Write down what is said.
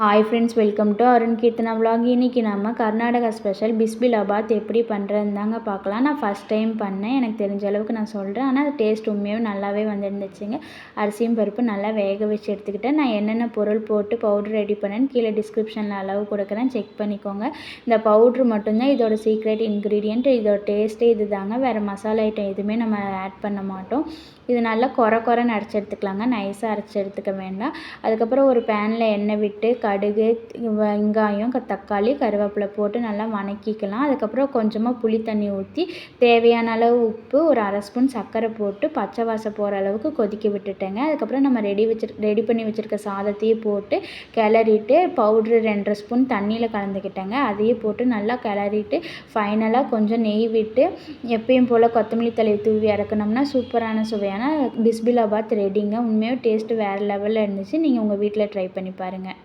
Hi friends, welcome to Arun Keerthana vlog. இன்றைக்கி நம்ம Karnataka special bisi bele bath எப்படி பண்ணுறதுன்னு தாங்க பார்க்கலாம். நான் ஃபஸ்ட் டைம் பண்ணேன், எனக்கு தெரிஞ்ச அளவுக்கு நான் சொல்கிறேன். ஆனால் அது டேஸ்ட் உண்மையாகவே நல்லாவே வந்துருந்துச்சுங்க. அரிசியும் பருப்பு நல்லா வேக வச்சு எடுத்துக்கிட்டேன். நான் என்னென்ன பொருள் போட்டு பவுட்ரு ரெடி பண்ணேன்னு கீழே டிஸ்கிரிப்ஷனில் அளவு கொடுக்குறேன், செக் பண்ணிக்கோங்க. இந்த பவுட்ரு மட்டும்தான் இதோட சீக்ரெட் இன்க்ரீடியன்ட். இதோட டேஸ்ட்டே இது தாங்க, வேறு மசாலா ஐட்டம் எதுவுமே நம்ம ஆட் பண்ண மாட்டோம். இது நல்லா குறைன்னு அரைச்சி எடுத்துக்கலாங்க, நைஸாக அரைச்சி எடுத்துக்க வேண்டாம். அதுக்கப்புறம் ஒரு பேனில் எண்ணெய் விட்டு கடுகு, வெங்காயம், தக்காளி, கருவேப்பிலை போட்டு நல்லா வணக்கிக்கலாம். அதுக்கப்புறம் கொஞ்சமாக புளி தண்ணி ஊற்றி தேவையான அளவு உப்பு, ஒரு அரை ஸ்பூன் சர்க்கரை போட்டு பச்சை வாசம் போகிற அளவுக்கு கொதிக்க விட்டுட்டேங்க. அதுக்கப்புறம் நம்ம ரெடி பண்ணி வச்சுருக்க சாதத்தையும் போட்டு கிளறிட்டு பவுட்ரு 2 ஸ்பூன் தண்ணியில் கலந்துக்கிட்டேங்க. அதையே போட்டு நல்லா கிளறிட்டு ஃபைனலாக கொஞ்சம் நெய் விட்டு எப்பயும் போல் கொத்தமல்லி தழையை தூவி இறக்குனோம்னா சூப்பரான சுவையான பிஸ்பிலாபாத் ரெடிங்க. உண்மையாக டேஸ்ட்டு வேறு லெவலில் இருந்துச்சு. நீங்கள் உங்கள் வீட்டில் ட்ரை பண்ணி பாருங்கள்.